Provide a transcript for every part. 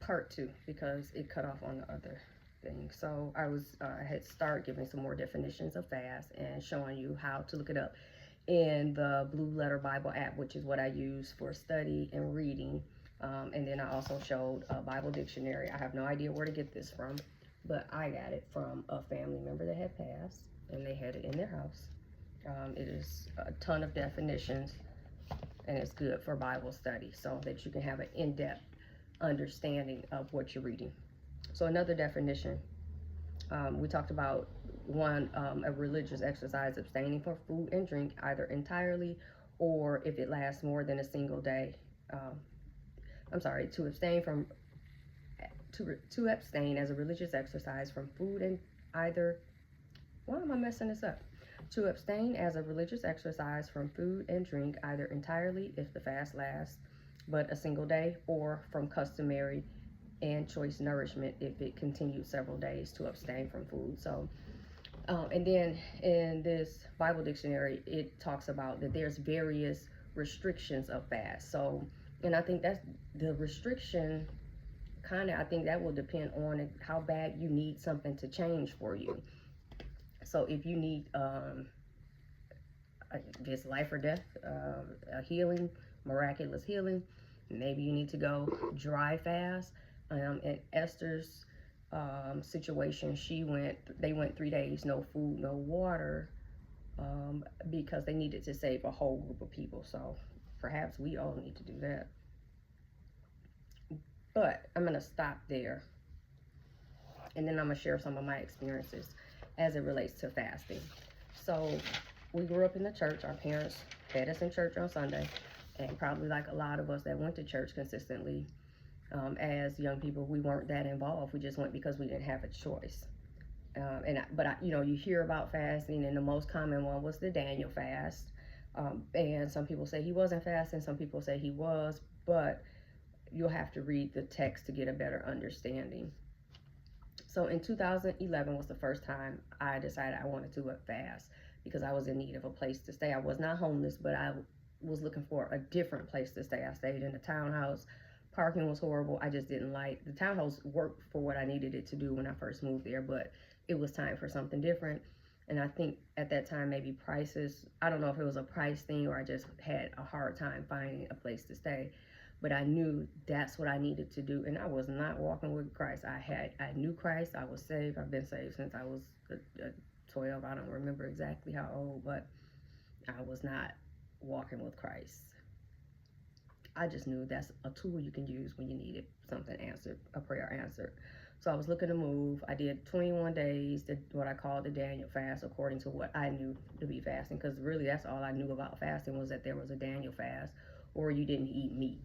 part two because it cut off on the other thing. So I had started giving some more definitions of fast and showing you how to look it up in the Blue Letter Bible app, which is what I use for study and reading. And then I also showed a Bible dictionary. I have no idea where to get this from, but I got it from a family member that had passed, and they had it in their house. It is a ton of definitions, and it's good for Bible study so that you can have an in-depth understanding of what you're reading. So another definition, we talked about one, a religious exercise, abstaining from food and drink either entirely or if it lasts more than a single day. To abstain from to abstain as a religious exercise from food and either, why am I messing this up? To abstain as a religious exercise from food and drink either entirely if the fast lasts but a single day, or from customary and choice nourishment if it continues several days, to abstain from food. So and then in this Bible dictionary, it talks about that there's various restrictions of fast. So, and I think that's the restriction I think that will depend on how bad you need something to change for you. So if you need this life or death, a healing, miraculous healing, maybe you need to go dry fast. In Esther's situation, they went 3 days, no food, no water, because they needed to save a whole group of people. So perhaps we all need to do that. But I'm going to stop there, and then I'm going to share some of my experiences as it relates to fasting. So we grew up in the church. Our parents had us in church on Sunday, and probably like a lot of us that went to church consistently, as young people, we weren't that involved. We just went because we didn't have a choice. You hear about fasting, and the most common one was the Daniel fast. And some people say he wasn't fasting, some people say he was, but you'll have to read the text to get a better understanding. So in 2011 was the first time I decided I wanted to fast because I was in need of a place to stay. I was not homeless, but I was looking for a different place to stay. I stayed in a townhouse. Parking was horrible. I just didn't like the townhouse. Worked for what I needed it to do when I first moved there, but it was time for something different. And I think at that time, maybe prices, I don't know if it was a price thing or I just had a hard time finding a place to stay. But I knew that's what I needed to do, and I was not walking with Christ. I knew Christ. I was saved. I've been saved since I was 12. I don't remember exactly how old, but I was not walking with Christ. I just knew that's a tool you can use when you needed something answered, a prayer answered. So I was looking to move. I did 21 days, what I called the Daniel fast, according to what I knew to be fasting, because really that's all I knew about fasting, was that there was a Daniel fast, or you didn't eat meat.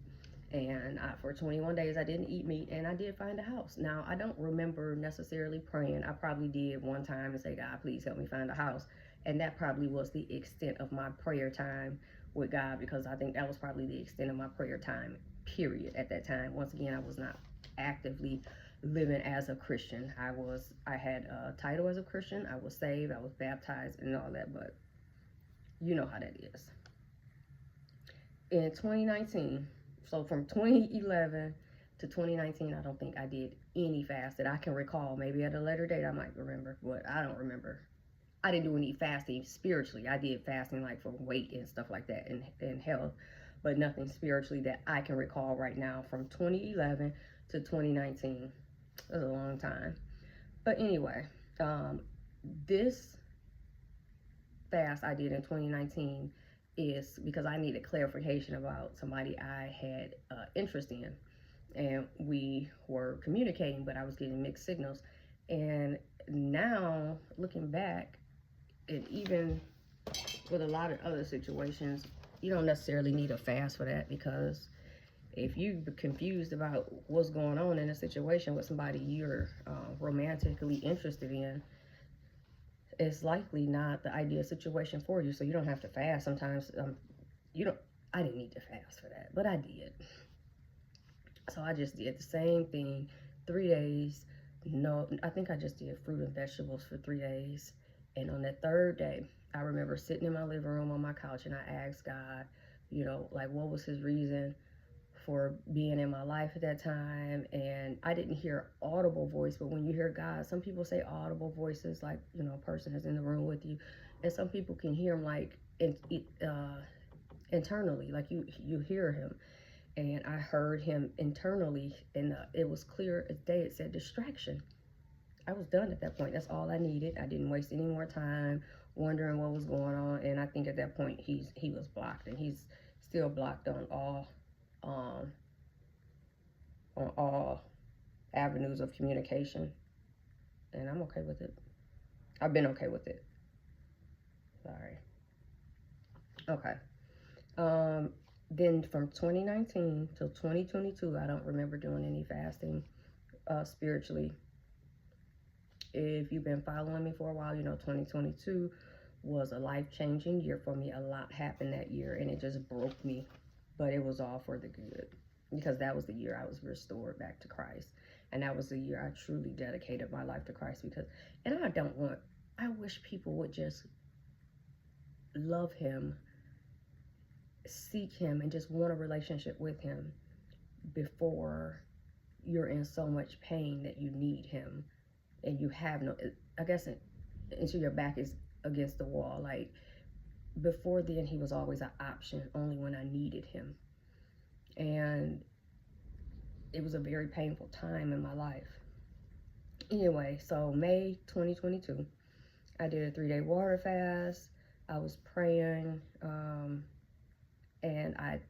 And for 21 days, I didn't eat meat, and I did find a house. Now, I don't remember necessarily praying. I probably did one time and say, God, please help me find a house. And that probably was the extent of my prayer time with God, because I think that was probably the extent of my prayer time, period, at that time. Once again, I was not actively living as a Christian. I had a title as a Christian. I was saved. I was baptized and all that, but you know how that is. In 2019, so from 2011 to 2019, I don't think I did any fast that I can recall. Maybe at a later date I might remember, but I don't remember. I didn't do any fasting spiritually. I did fasting like for weight and stuff like that, and health, but nothing spiritually that I can recall right now from 2011 to 2019. It was a long time. But anyway, this fast I did in 2019 is because I needed clarification about somebody I had interest in, and we were communicating, but I was getting mixed signals. And now looking back, and even with a lot of other situations, you don't necessarily need a fast for that, because if you're confused about what's going on in a situation with somebody you're romantically interested in, it's likely not the ideal situation for you. So you don't have to fast. Sometimes I didn't need to fast for that, but I did. So I just did the same thing, 3 days. No, I think I just did fruit and vegetables for 3 days. And on that third day, I remember sitting in my living room on my couch, and I asked God, like, what was his reason for being in my life at that time. And I didn't hear audible voice, but when you hear God, some people say audible voices, like, you know, a person is in the room with you, and some people can hear him like internally, like you hear him. And I heard him internally, and it was clear as day. It said distraction. I was done at that point. That's all I needed. I didn't waste any more time wondering what was going on. And I think at that point he was blocked, and he's still blocked um, on all avenues of communication. And I'm okay with it. I've been okay with it. Sorry. Okay. Then from 2019 till 2022, I don't remember doing any fasting spiritually. If you've been following me for a while, you know 2022 was a life-changing year for me. A lot happened that year, and it just broke me, but it was all for the good, because that was the year I was restored back to Christ, and that was the year I truly dedicated my life to Christ. Because, and I wish people would just love him, seek him, and just want a relationship with him before you're in so much pain that you need him, and you have no, I guess, until your back is against the wall. Like, before then, he was always an option, only when I needed him. And it was a very painful time in my life. Anyway, so May 2022, I did a 3-day water fast. I was praying, and I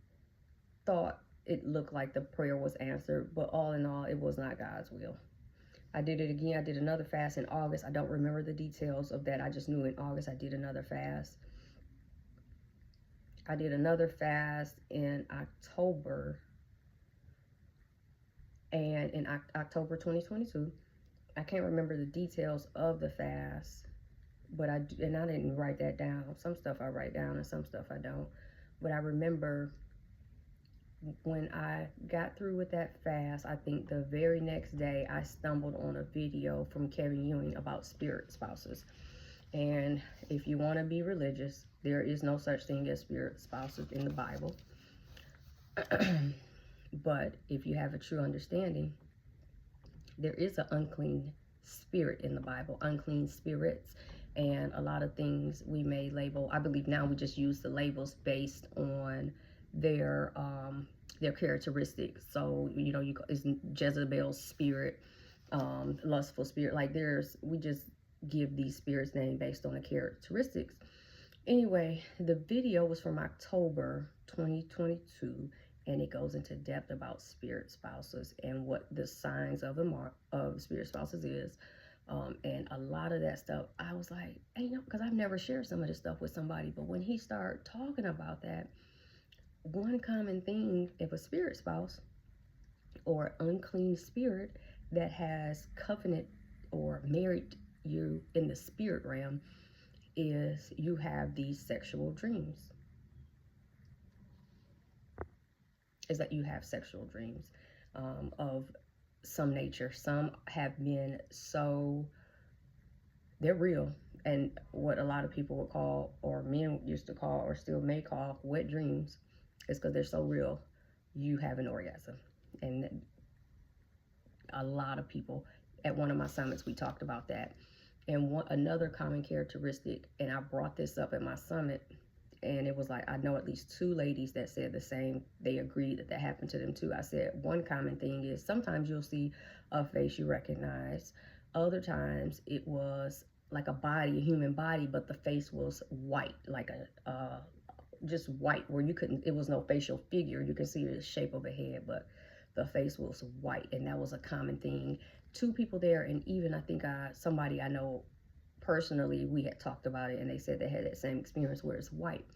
thought it looked like the prayer was answered, but all in all, it was not God's will. I did it again. I did another fast in August. I don't remember the details of that. I just knew in August I did another fast. I did another fast in October. And in October 2022, I can't remember the details of the fast, but I didn't write that down. Some stuff I write down and some stuff I don't. But I remember when I got through with that fast, I think the very next day I stumbled on a video from Kevin Ewing about spirit spouses. And if you want to be religious, there is no such thing as spirit spouses in the Bible. But if you have a true understanding, there is an unclean spirit in the Bible, unclean spirits, and a lot of things we may label. I believe now we just use the labels based on their characteristics. So, you know, it's Jezebel's spirit, lustful spirit. Like, we just give these spirits name based on the characteristics. Anyway, the video was from October 2022, and it goes into depth about spirit spouses and what the signs of spirit spouses is. And a lot of that stuff, I was like, hey, you know, because I've never shared some of this stuff with somebody, but when he started talking about that, one common thing, if a spirit spouse or unclean spirit that has covenant or married you in the spirit realm, is you have these sexual dreams. Is that you have sexual dreams of some nature. Some have been so, they're real. And what a lot of people would call, or men used to call, or still may call, wet dreams, is because they're so real. You have an orgasm. And a lot of people, at one of my summits, we talked about that. And another common characteristic, and I brought this up at my summit, and it was like, I know at least 2 ladies that said the same. They agreed that that happened to them too. I said, one common thing is sometimes you'll see a face you recognize. Other times it was like a body, a human body, but the face was white, like just white, where it was no facial figure. You can see the shape of a head, but the face was white. And that was a common thing. 2 people there, and even I think somebody I know personally, we had talked about it, and they said they had that same experience where it's white.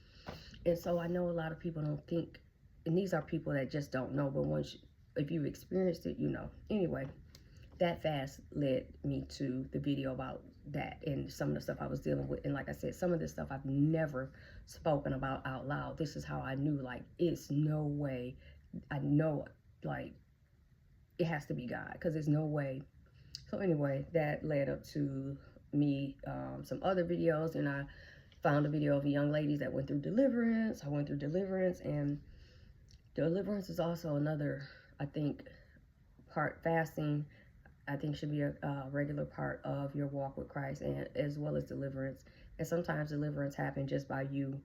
And so I know a lot of people don't think, and these are people that just don't know, but if you've experienced it, you know. Anyway, that fast led me to the video about that and some of the stuff I was dealing with. And like I said, some of this stuff I've never spoken about out loud. This is how I knew, like, it's no way. I know, like, it has to be God, because there's no way. So anyway, that led up to me some other videos, and I found a video of young ladies that went through deliverance. I went through deliverance, and Deliverance is also another, I think, part. Fasting, I think, should be a regular part of your walk with Christ, and as well as deliverance. And sometimes deliverance happens just by you.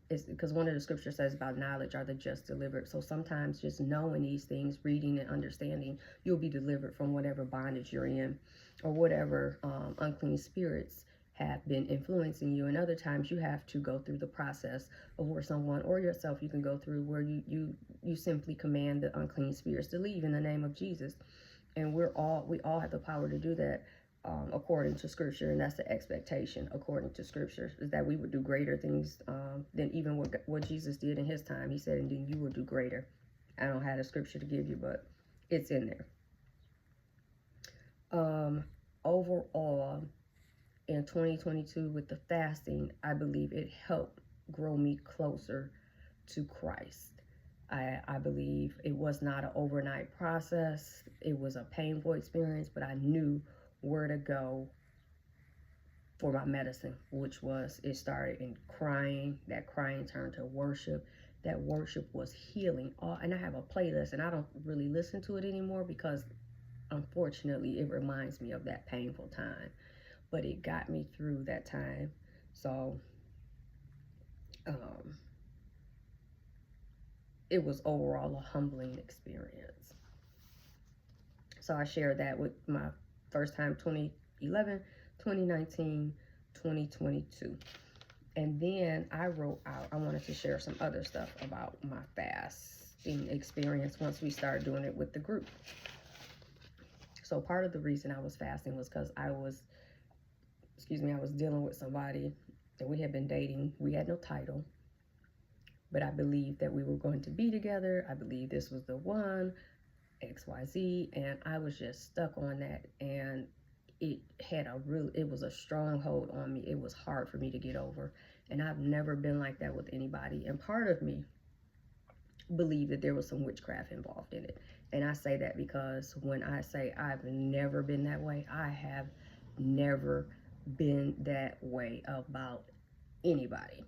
It's because one of the scriptures says about knowledge are the just delivered. So sometimes just knowing these things, reading and understanding, you'll be delivered from whatever bondage you're in, or whatever unclean spirits have been influencing you. And other times you have to go through the process of where someone or yourself, you can go through where you simply command the unclean spirits to leave in the name of Jesus. And we all have the power to do that, according to scripture. And that's the expectation according to scripture, is that we would do greater things than even what Jesus did in his time. He said, and then you will do greater. I don't have the scripture to give you, but it's in there. Overall, in 2022, with the fasting, I believe it helped grow me closer to Christ. I believe it was not an overnight process. It was a painful experience, but I knew where to go for my medicine, which was, it started in crying. That crying turned to worship. That worship was healing. And I have a playlist, and I don't really listen to it anymore because, unfortunately, it reminds me of that painful time. But it got me through that time. So, it was overall a humbling experience. So I shared that with my first time, 2011, 2019, 2022. And then I wrote out, I wanted to share some other stuff about my fasting experience once we started doing it with the group. So part of the reason I was fasting was because I was dealing with somebody that we had been dating. We had no title, but I believed that we were going to be together. I believed this was the one, XYZ, and I was just stuck on that. And it was a stronghold on me. It was hard for me to get over. And I've never been like that with anybody. And part of me believed that there was some witchcraft involved in it. And I say that because when I say I've never been that way, I have never been that way about anybody.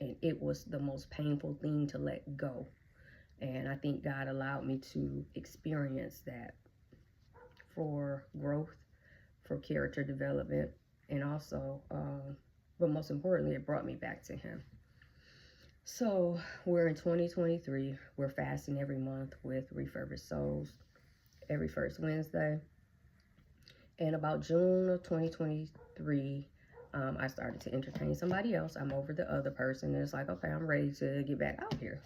And it was the most painful thing to let go. And I think God allowed me to experience that for growth, for character development, and also, but most importantly, it brought me back to him. So we're in 2023. We're fasting every month with Refurbished Souls every first Wednesday. And about June of 2023, I started to entertain somebody else. I'm over the other person. And it's like, okay, I'm ready to get back out here.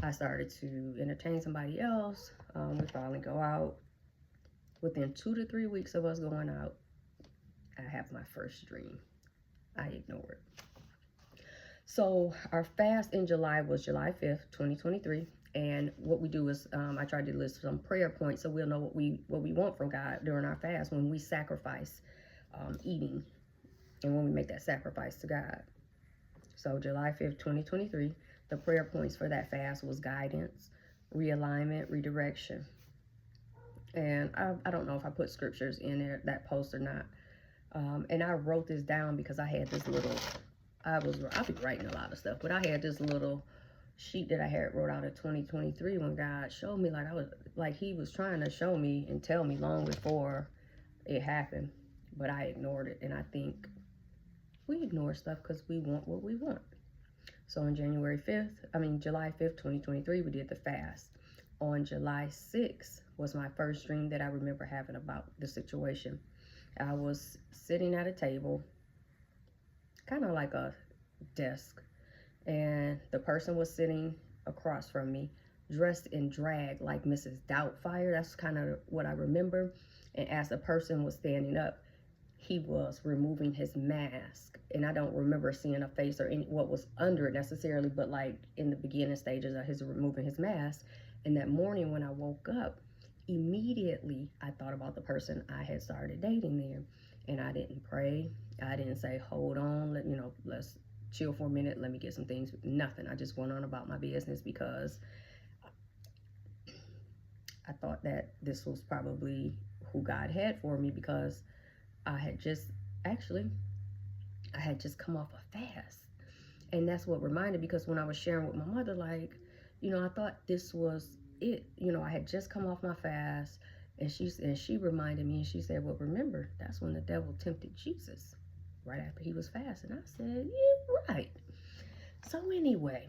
I started to entertain somebody else. We finally go out. Within 2 to 3 weeks of us going out, I have my first dream. I ignore it. So our fast in July was July 5th, 2023. And what we do is, I tried to list some prayer points so we'll know what we want from God during our fast when we sacrifice eating and when we make that sacrifice to God. So July 5th, 2023, the prayer points for that fast was guidance, realignment, redirection. And I don't know if I put scriptures in there, that post or not. And I wrote this down because I had this little, I'll be writing a lot of stuff, but I had this little sheet that I had wrote out in 2023 when God showed me, he was trying to show me and tell me long before it happened, but I ignored it. And I think we ignore stuff because we want what we want. So on July 5th, 2023, we did the fast. On July 6th was my first dream that I remember having about the situation. I was sitting at a table, kind of like a desk, and the person was sitting across from me, dressed in drag like Mrs. Doubtfire. That's kind of what I remember. And as the person was standing up, he was removing his mask. And I don't remember seeing a face or what was under it necessarily, but like in the beginning stages of his removing his mask. And that morning when I woke up, immediately I thought about the person I had started dating there. And I didn't pray. I didn't say, hold on, let's chill for a minute, let me get some things. Nothing. I just went on about my business because I thought that this was probably who God had for me, because I had just come off a fast. And that's what reminded, because when I was sharing with my mother, like, I thought this was it. I had just come off my fast, and she reminded me, and she said, well, remember, that's when the devil tempted Jesus, right after he was fasting. I said, yeah, right. So anyway,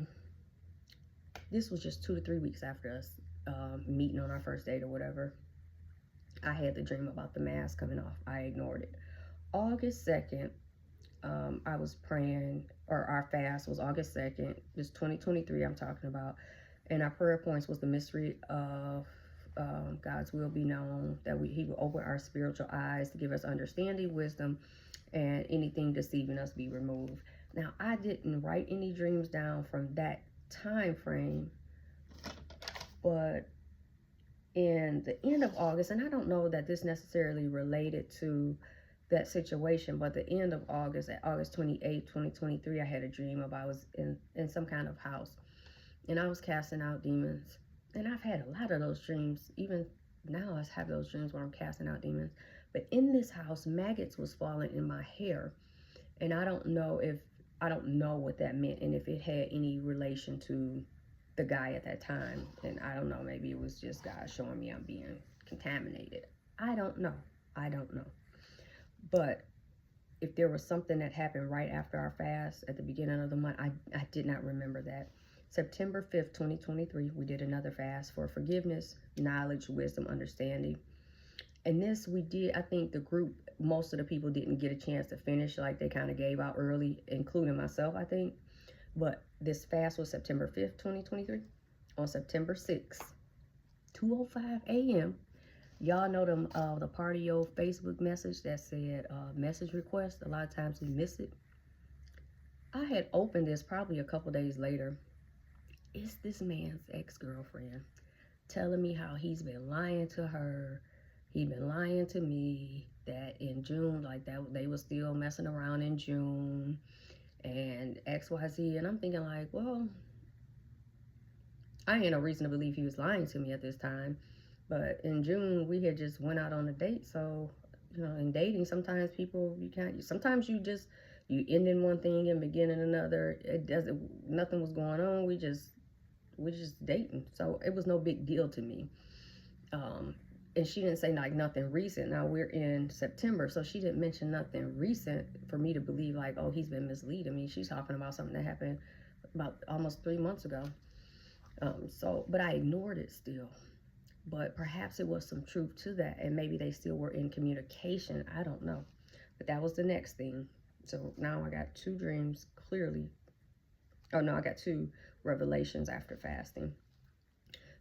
this was just 2 to 3 weeks after us meeting on our first date or whatever. I had the dream about the mask coming off. I ignored it. August 2nd, I was praying, or our fast was August 2nd, this 2023 I'm talking about. And our prayer points was the mystery of God's will be known, that he will open our spiritual eyes to give us understanding, wisdom, and anything deceiving us be removed. Now, I didn't write any dreams down from that time frame, but in the end of August, and I don't know that this necessarily related to that situation, but the end of August, at August 28, 2023, I had a dream about I was in some kind of house, and I was casting out demons. And I've had a lot of those dreams. Even now I have those dreams where I'm casting out demons. But in this house, maggots was falling in my hair, and I don't know what that meant, and if it had any relation to the guy at that time. And I don't know, maybe it was just God showing me I'm being contaminated. I don't know. But if there was something that happened right after our fast at the beginning of the month, I did not remember that. September 5th, 2023, we did another fast for forgiveness, knowledge, wisdom, understanding. And this we did, I think the group, most of the people didn't get a chance to finish, like they kind of gave out early, including myself, I think. But this fast was September 5th, 2023. On September 6th, 2:05 a.m., y'all know them the party old Facebook message that said message request. A lot of times we miss it. I had opened this probably a couple days later. It's this man's ex-girlfriend telling me how he's been lying to her. He'd been lying to me that in June, like that they were still messing around in June and XYZ. And I'm thinking like, well, I ain't no reason to believe he was lying to me at this time. But in June, we had just went out on a date. So, in dating, sometimes sometimes you end in one thing and begin in another. Nothing was going on. We just dating. So it was no big deal to me. And she didn't say like nothing recent. Now we're in September, so she didn't mention nothing recent for me to believe like, oh, he's been misleading me. She's talking about something that happened about almost 3 months ago. But I ignored it still. But perhaps it was some truth to that, and maybe they still were in communication. I don't know. But that was the next thing. So now I got 2 dreams clearly. Oh no, I got 2 revelations after fasting.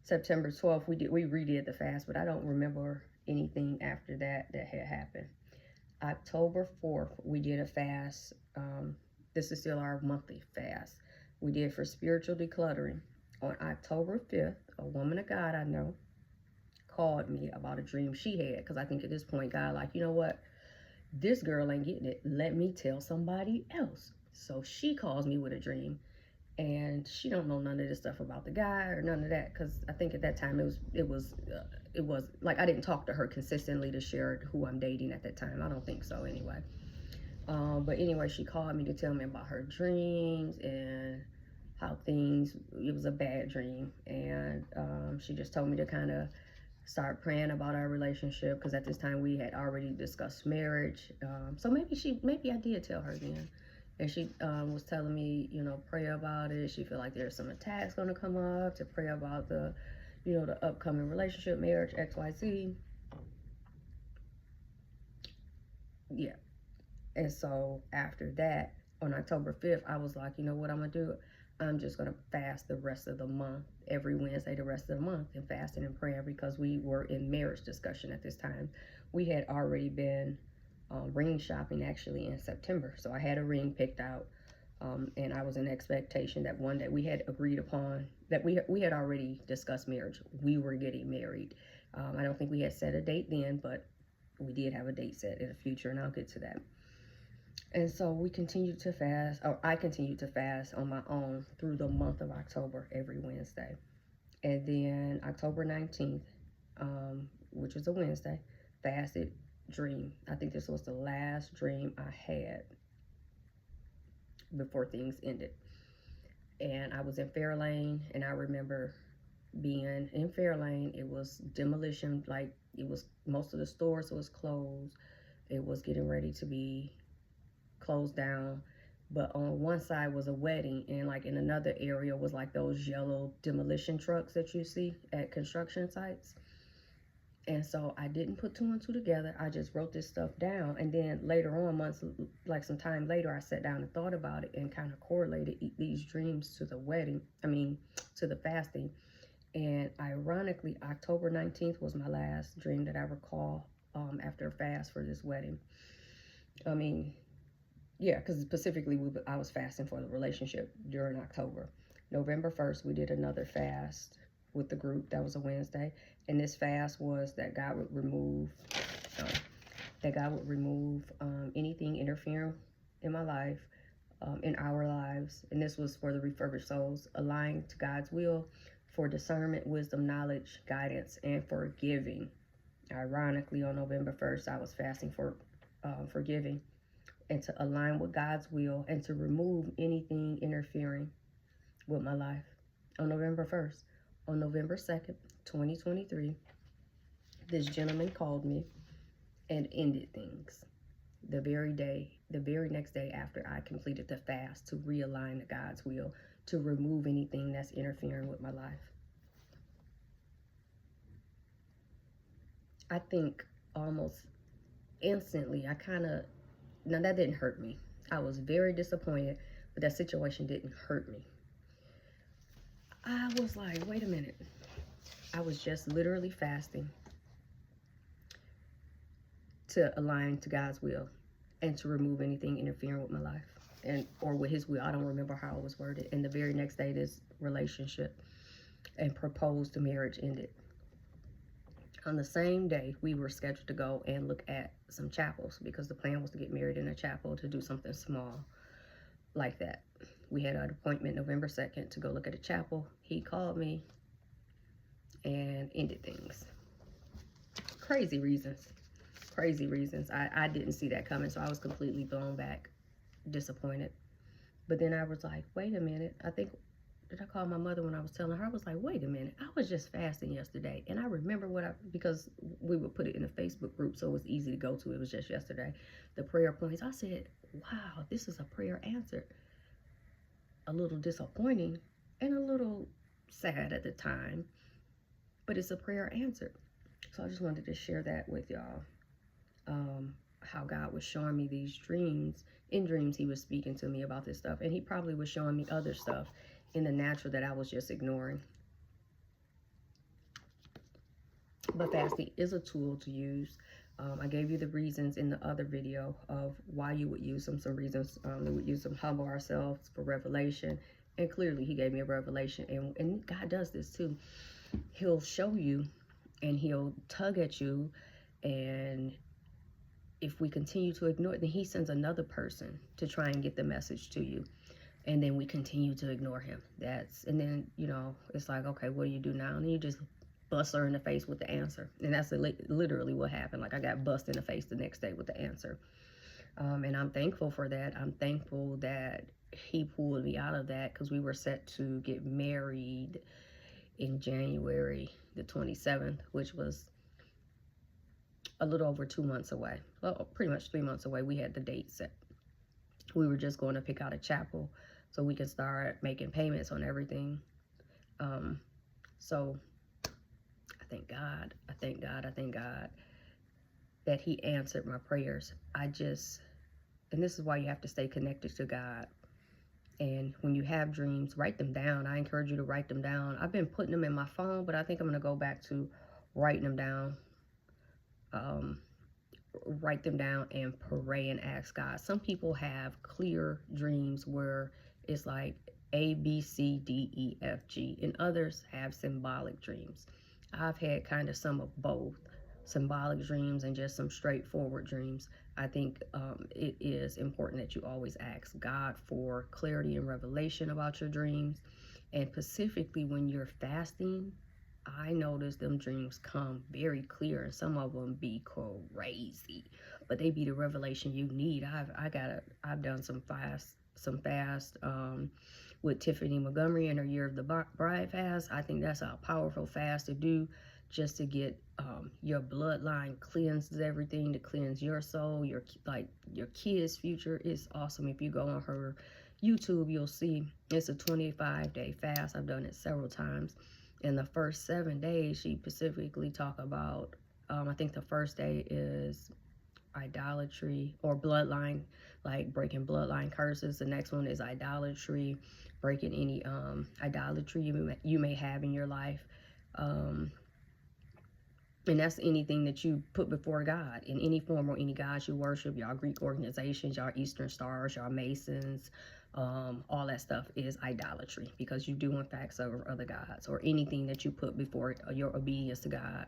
September 12th, we redid the fast, but I don't remember anything after that had happened. October 4th, we did a fast. This is still our monthly fast. We did for spiritual decluttering. On October 5th, a woman of God I know called me about a dream she had, because I think at this point God like, you know what, this girl ain't getting it, let me tell somebody else. So she calls me with a dream, and she don't know none of this stuff about the guy or none of that, because I think at that time it was like I didn't talk to her consistently to share who I'm dating at that time. I don't think so anyway. But anyway, she called me to tell me about her dreams and how it was a bad dream, and she just told me to kind of start praying about our relationship, because at this time we had already discussed marriage. So maybe I did tell her then. And she was telling me, pray about it. She feel like there's some attacks going to come up, to pray about the upcoming relationship, marriage, XYZ. Yeah. And so after that, on October 5th, I was like, you know what I'm going to do? I'm just going to fast the rest of the month, every Wednesday the rest of the month, and fasting and praying, because we were in marriage discussion at this time. We had already been ring shopping actually in September. So I had a ring picked out, and I was in expectation that one day we had agreed upon that we had already discussed marriage. We were getting married. I don't think we had set a date then, but we did have a date set in the future, and I'll get to that. And so we continued to fast, or I continued to fast on my own through the month of October every Wednesday. And then October 19th, which was a Wednesday, fasted, dream. I think this was the last dream I had before things ended. and I was in Fairlane, and I remember being in Fairlane. It was demolition, like it was, most of the stores was closed. It was getting ready to be closed down. But on one side was a wedding, and like in another area was like those yellow demolition trucks that you see at construction sites. And so I didn't put two and two together. I just wrote this stuff down. And then later on, months, like some time later, I sat down and thought about it and kind of correlated these dreams to the wedding, to the fasting. And ironically, October 19th was my last dream that I recall after a fast for this wedding. I mean, yeah, because specifically I was fasting for the relationship during October. November 1st, we did another fast with the group. That was a Wednesday. And this fast was that God would remove, anything interfering in my life, in our lives. And this was for the refurbished souls, aligned to God's will for discernment, wisdom, knowledge, guidance, and forgiving. Ironically, on November 1st, I was fasting for forgiving and to align with God's will and to remove anything interfering with my life. On November 1st, on November 2nd, 2023, this gentleman called me and ended things the very next day after I completed the fast, to realign to God's will, to remove anything that's interfering with my life. I think almost instantly, now that didn't hurt me. I was very disappointed, but that situation didn't hurt me. I was like, wait a minute. I was just literally fasting to align to God's will and to remove anything interfering with my life or with his will. I don't remember how it was worded. And the very next day, this relationship and proposed marriage ended. On the same day, we were scheduled to go and look at some chapels because the plan was to get married in a chapel, to do something small like that. We had an appointment November 2nd to go look at a chapel. He called me and ended things. Crazy reasons. I didn't see that coming, so I was completely blown back, disappointed. But then I was like, wait a minute. Did I call my mother when I was telling her? I was like, wait a minute. I was just fasting yesterday. And I remember because we would put it in a Facebook group, so it was easy to go to. It was just yesterday. The prayer points. I said, wow, this is a prayer answered. A little disappointing and a little sad at the time, but it's a prayer answered. So I just wanted to share that with y'all. How God was showing me these dreams. In dreams, he was speaking to me about this stuff, and he probably was showing me other stuff in the natural that I was just ignoring. But fasting is a tool to use. I gave you the reasons in the other video of why you would use them. Some reasons we would use them: humble ourselves, for revelation. And clearly he gave me a revelation. And God does this too. He'll show you and he'll tug at you. And if we continue to ignore it, then he sends another person to try and get the message to you. And then we continue to ignore him. And then, it's like, okay, what do you do now? And you just bust her in the face with the answer. And that's literally what happened. Like, I got bust in the face the next day with the answer. And I'm thankful for that. I'm thankful that he pulled me out of that, because we were set to get married in January the 27th, which was a little over 2 months away. Well, pretty much 3 months away. We had the date set. We were just going to pick out a chapel so we could start making payments on everything. So I thank God that he answered my prayers. And this is why you have to stay connected to God. And when you have dreams, write them down. I encourage you to write them down. I've been putting them in my phone, but I think I'm going to go back to writing them down. Write them down and pray and ask God. Some people have clear dreams where it's like A, B, C, D, E, F, G, and others have symbolic dreams. I've had kind of some of both, symbolic dreams and just some straightforward dreams. I think it is important that you always ask God for clarity and revelation about your dreams. And specifically when you're fasting, I notice them dreams come very clear, and some of them be crazy, but they be the revelation you need. I've done some fast with Tiffany Montgomery and her Year of the Bride fast. I think that's a powerful fast to do, just to get your bloodline cleansed, everything, to cleanse your soul, your kids' future. Is awesome. If you go on her YouTube, you'll see it's a 25-day fast. I've done it several times. In the first 7 days, she specifically talk about, I think the first day is idolatry or bloodline, like breaking bloodline curses. The next one is idolatry, breaking any idolatry you may have in your life. And that's anything that you put before God in any form, or any gods you worship, y'all Greek organizations, y'all Eastern Stars, y'all Masons, all that stuff is idolatry, because you do in fact serve other gods, or anything that you put before your obedience to God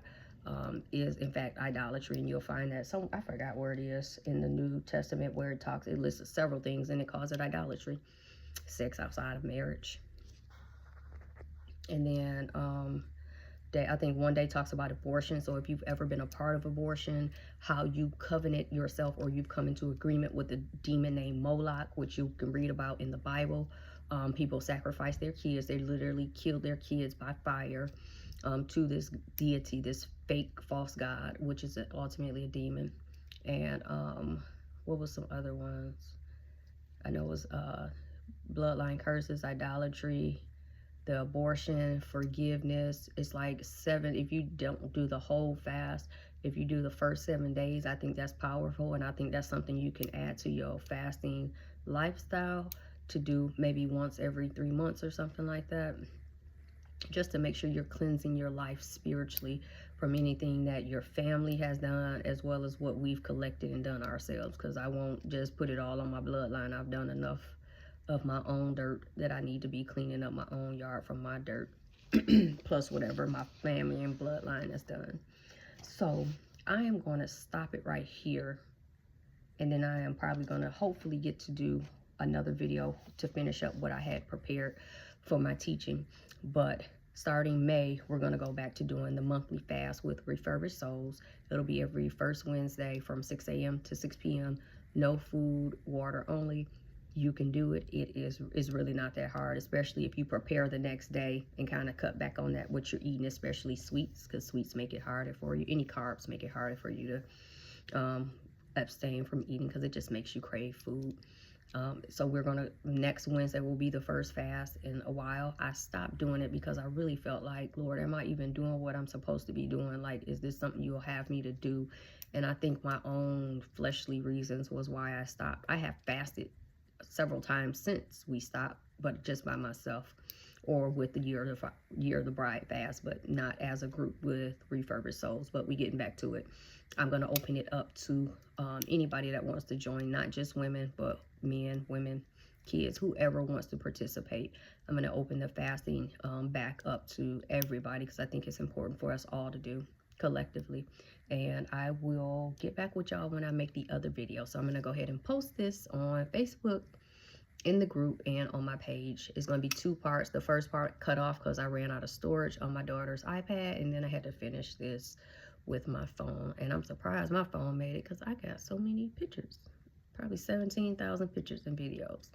is in fact idolatry. And you'll find that, I forgot where it is in the New Testament, where it lists several things and it calls it idolatry. Sex outside of marriage. And then I think one day talks about abortion. So if you've ever been a part of abortion, how you covenant yourself, or you've come into agreement with a demon named Moloch, which you can read about in the Bible. People sacrifice their kids. They literally killed their kids by fire to this deity, this fake false god, which is ultimately a demon. And what was some other ones? I know it was bloodline curses, idolatry, the abortion, forgiveness. It's like 7, if you don't do the whole fast, if you do the first 7 days, I think that's powerful. And I think that's something you can add to your fasting lifestyle, to do maybe once every 3 months or something like that, just to make sure you're cleansing your life spiritually from anything that your family has done, as well as what we've collected and done ourselves. Because I won't just put it all on my bloodline. I've done enough of my own dirt that I need to be cleaning up my own yard from my dirt, plus whatever my family and bloodline has done. So I am going to stop it right here, and then I am probably going to hopefully get to do another video to finish up what I had prepared for my teaching. But starting May, we're going to go back to doing the monthly fast with Refurbished Souls. It'll be every first Wednesday from 6 a.m. to 6 p.m. No food, water only. You can do it. It is really not that hard, especially if you prepare the next day and kind of cut back on that what you're eating, especially sweets, because sweets make it harder for you. Any carbs make it harder for you to abstain from eating, because it just makes you crave food. So we're gonna, next Wednesday will be the first fast in a while. I stopped doing it because I really felt like, Lord, am I even doing what I'm supposed to be doing? Like, is this something you'll have me to do? And I think my own fleshly reasons was why I stopped. I have fasted several times since we stopped, but just by myself, or with the Year of the Bride fast, but not as a group with Refurbished Souls. But we getting back to it. I'm going to open it up to anybody that wants to join, not just women, but men, women, kids, whoever wants to participate. I'm going to open the fasting back up to everybody, because I think it's important for us all to do collectively. And I will get back with y'all when I make the other video. So I'm going to go ahead and post this on Facebook, in the group, and on my page. It's going to be 2 parts. The first part cut off because I ran out of storage on my daughter's iPad, and then I had to finish this with my phone. And I'm surprised my phone made it, because I got so many pictures, probably 17,000 pictures and videos.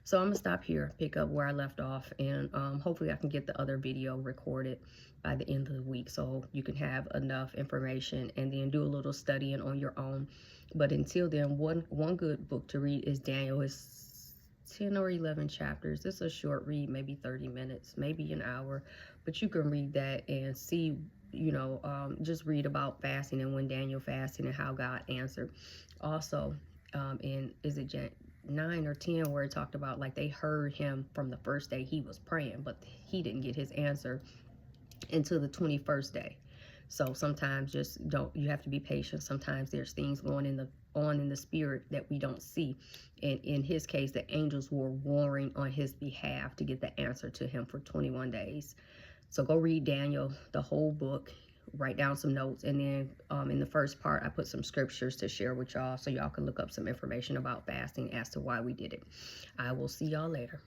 So I'm gonna stop here, pick up where I left off, and hopefully I can get the other video recorded by the end of the week, so you can have enough information and then do a little studying on your own. But until then, one good book to read is Daniel. It's 10 or 11 chapters. It's a short read, maybe 30 minutes, maybe an hour, but you can read that and see, you know, just read about fasting and when Daniel fasted and how God answered. Also, in, is it 9 or 10, where it talked about, like, they heard him from the first day he was praying, but he didn't get his answer until the 21st day. So sometimes you have to be patient. Sometimes there's things going on in the spirit that we don't see. And in his case, the angels were warring on his behalf to get the answer to him for 21 days. So go read Daniel, the whole book, write down some notes. And then in the first part, I put some scriptures to share with y'all, so y'all can look up some information about fasting as to why we did it. I will see y'all later.